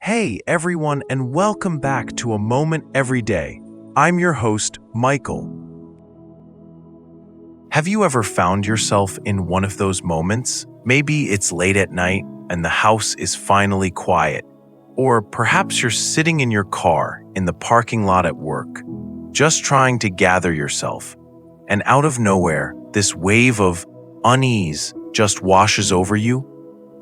Hey everyone, and welcome back to A Moment Every Day. I'm your host, Michael. Have you ever found yourself in one of those moments? Maybe it's late at night and the house is finally quiet. Or perhaps you're sitting in your car in the parking lot at work, just trying to gather yourself. And out of nowhere, this wave of unease just washes over you.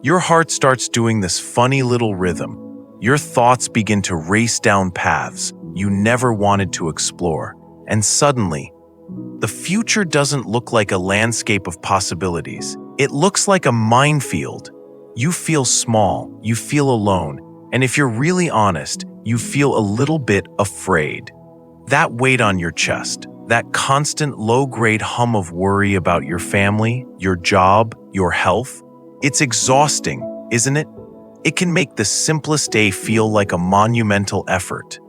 Your heart starts doing this funny little rhythm. Your thoughts begin to race down paths you never wanted to explore. And suddenly, the future doesn't look like a landscape of possibilities. It looks like a minefield. You feel small, you feel alone, and if you're really honest, you feel a little bit afraid. That weight on your chest, that constant low-grade hum of worry about your family, your job, your health, it's exhausting, isn't it? It can make the simplest day feel like a monumental effort.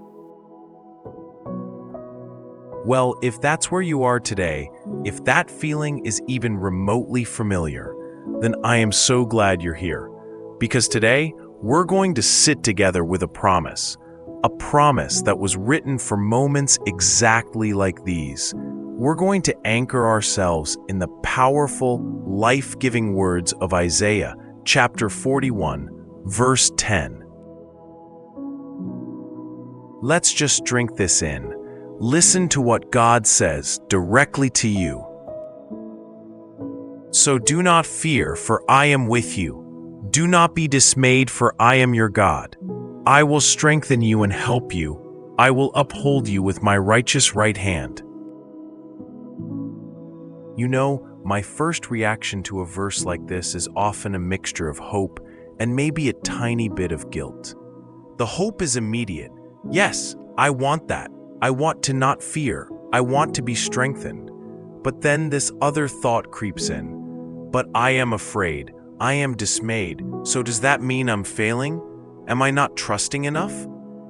Well, if that's where you are today, if that feeling is even remotely familiar, then I am so glad you're here. Because today, we're going to sit together with a promise that was written for moments exactly like these. We're going to anchor ourselves in the powerful, life-giving words of Isaiah, chapter 41, Verse 10. Let's just drink this in. Listen to what God says directly to you. So do not fear, for I am with you. Do not be dismayed, for I am your God. I will strengthen you and help you. I will uphold you with my righteous right hand. You know, my first reaction to a verse like this is often a mixture of hope and maybe a tiny bit of guilt. The hope is immediate. Yes, I want that. I want to not fear. I want to be strengthened. But then this other thought creeps in. But I am afraid. I am dismayed. So does that mean I'm failing? Am I not trusting enough?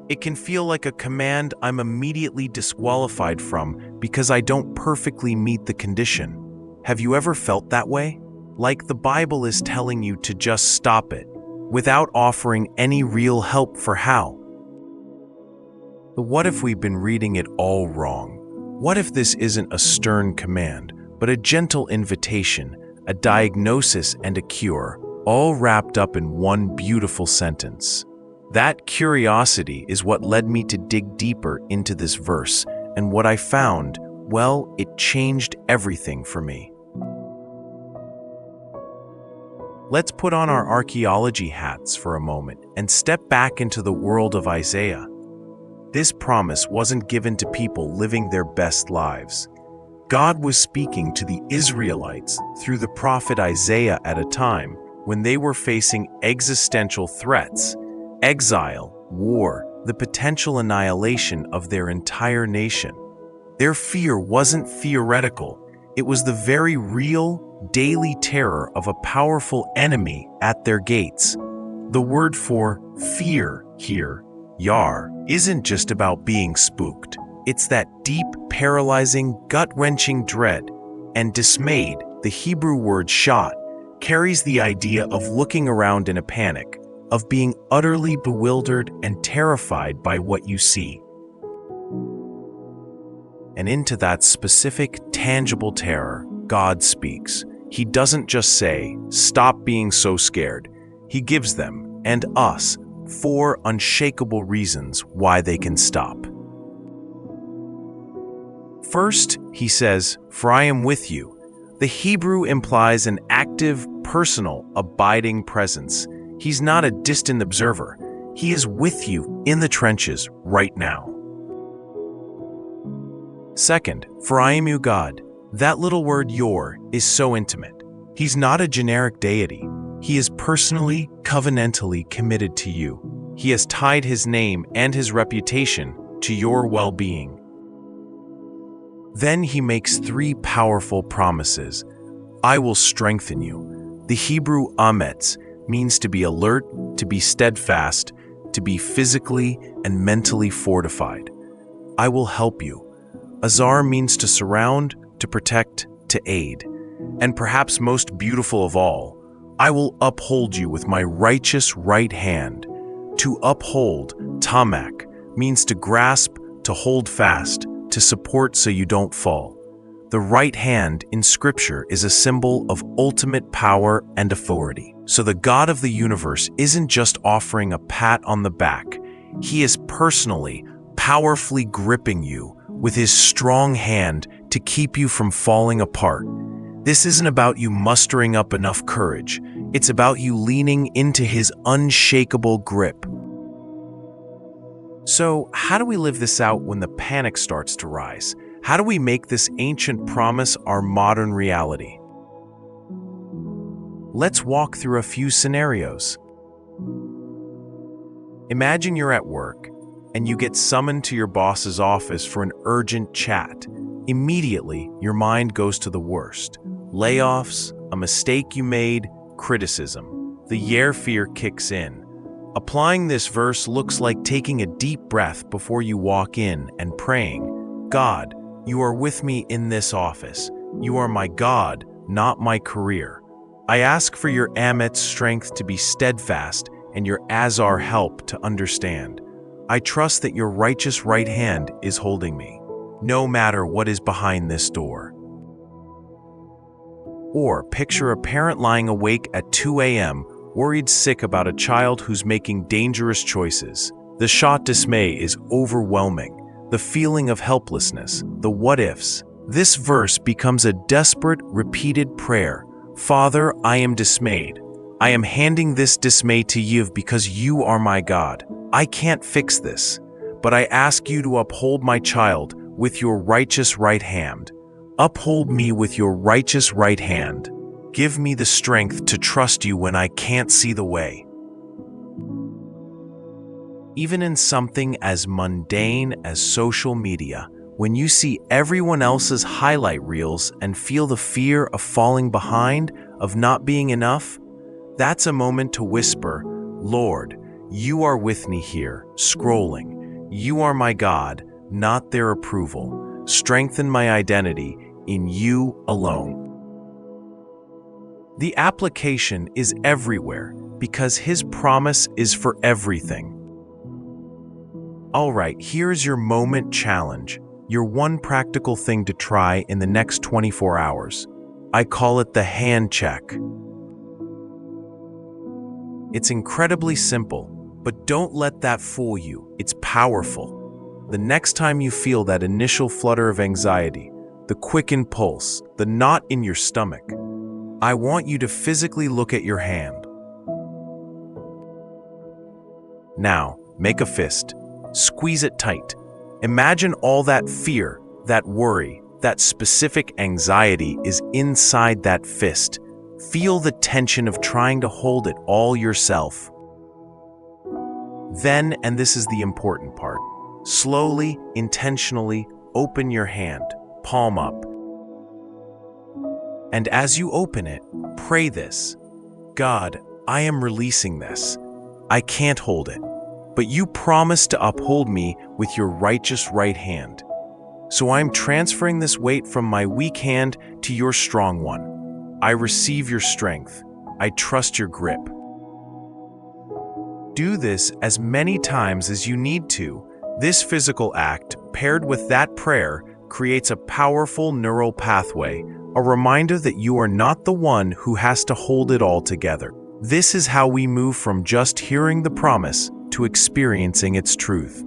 It can feel like a command I'm immediately disqualified from because I don't perfectly meet the condition. Have you ever felt that way? Like the Bible is telling you to just stop it, without offering any real help for how. But what if we've been reading it all wrong? What if this isn't a stern command, but a gentle invitation, a diagnosis and a cure, all wrapped up in one beautiful sentence? That curiosity is what led me to dig deeper into this verse, and what I found, well, it changed everything for me. Let's put on our archaeology hats for a moment and step back into the world of Isaiah. This promise wasn't given to people living their best lives. God was speaking to the Israelites through the prophet Isaiah at a time when they were facing existential threats, exile, war, the potential annihilation of their entire nation. Their fear wasn't theoretical. It was the very real, daily terror of a powerful enemy at their gates. The word for fear here, yar, isn't just about being spooked. It's that deep, paralyzing, gut-wrenching dread. And dismayed, the Hebrew word shot, carries the idea of looking around in a panic, of being utterly bewildered and terrified by what you see. And into that specific, tangible terror, God speaks. He doesn't just say, "Stop being so scared." He gives them, and us, 4 unshakable reasons why they can stop. First, he says, "For I am with you." The Hebrew implies an active, personal, abiding presence. He's not a distant observer. He is with you in the trenches right now. Second, "For I am your God." That little word "your" is so intimate. He's not a generic deity. He is personally, covenantally committed to you. He has tied his name and his reputation to your well-being. Then he makes 3 powerful promises. I will strengthen you. The Hebrew ametz means to be alert, to be steadfast, to be physically and mentally fortified. I will help you. Azar means to surround, to protect, to aid. And perhaps most beautiful of all, I will uphold you with my righteous right hand. To uphold, tamak, means to grasp, to hold fast, to support so you don't fall. The right hand in Scripture is a symbol of ultimate power and authority. So the God of the universe isn't just offering a pat on the back. He is personally, powerfully gripping you with his strong hand to keep you from falling apart. This isn't about you mustering up enough courage. It's about you leaning into his unshakable grip. So, how do we live this out when the panic starts to rise? How do we make this ancient promise our modern reality? Let's walk through a few scenarios. Imagine you're at work and you get summoned to your boss's office for an urgent chat. Immediately, your mind goes to the worst. Layoffs, a mistake you made, criticism. The year fear kicks in. Applying this verse looks like taking a deep breath before you walk in and praying, God, you are with me in this office. You are my God, not my career. I ask for your Amet strength to be steadfast and your Azar help to understand. I trust that your righteous right hand is holding me, no matter what is behind this door. Or picture a parent lying awake at 2 a.m., worried sick about a child who's making dangerous choices. The shock dismay is overwhelming. The feeling of helplessness, the what-ifs. This verse becomes a desperate, repeated prayer. Father, I am dismayed. I am handing this dismay to you because you are my God. I can't fix this, but I ask you to uphold my child with your righteous right hand. Uphold me with your righteous right hand. Give me the strength to trust you when I can't see the way. Even in something as mundane as social media, when you see everyone else's highlight reels and feel the fear of falling behind, of not being enough, that's a moment to whisper, Lord, you are with me here, scrolling. You are my God, not their approval. Strengthen my identity in you alone. The application is everywhere because his promise is for everything. All right, here's your moment challenge, your one practical thing to try in the next 24 hours. I call it the hand check. It's incredibly simple, but don't let that fool you. It's powerful. The next time you feel that initial flutter of anxiety, the quickened pulse, the knot in your stomach, I want you to physically look at your hand. Now, make a fist. Squeeze it tight. Imagine all that fear, that worry, that specific anxiety is inside that fist. Feel the tension of trying to hold it all yourself. Then, and this is the important part, slowly, intentionally open your hand, palm up. And as you open it, pray this. God, I am releasing this. I can't hold it, but you promised to uphold me with your righteous right hand. So I'm transferring this weight from my weak hand to your strong one. I receive your strength. I trust your grip. Do this as many times as you need to. This physical act, paired with that prayer, creates a powerful neural pathway, a reminder that you are not the one who has to hold it all together. This is how we move from just hearing the promise to experiencing its truth.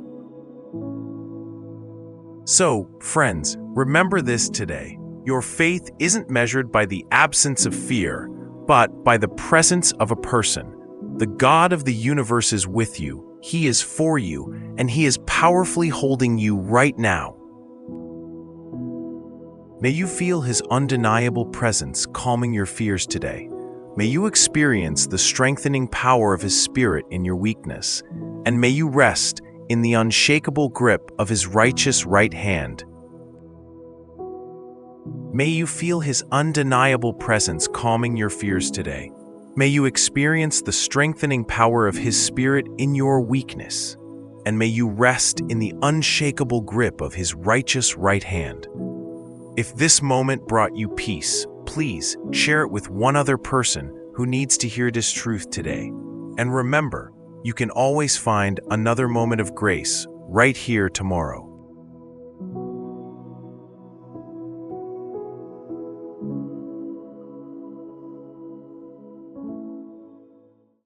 So, friends, remember this today. Your faith isn't measured by the absence of fear, but by the presence of a person. The God of the universe is with you, He is for you, and He is powerfully holding you right now. May you feel His undeniable presence calming your fears today. May you experience the strengthening power of His Spirit in your weakness, and may you rest in the unshakable grip of His righteous right hand. May you feel His undeniable presence calming your fears today. May you experience the strengthening power of His Spirit in your weakness, and may you rest in the unshakable grip of His righteous right hand. If this moment brought you peace, please share it with one other person who needs to hear this truth today. And remember, you can always find another moment of grace right here tomorrow.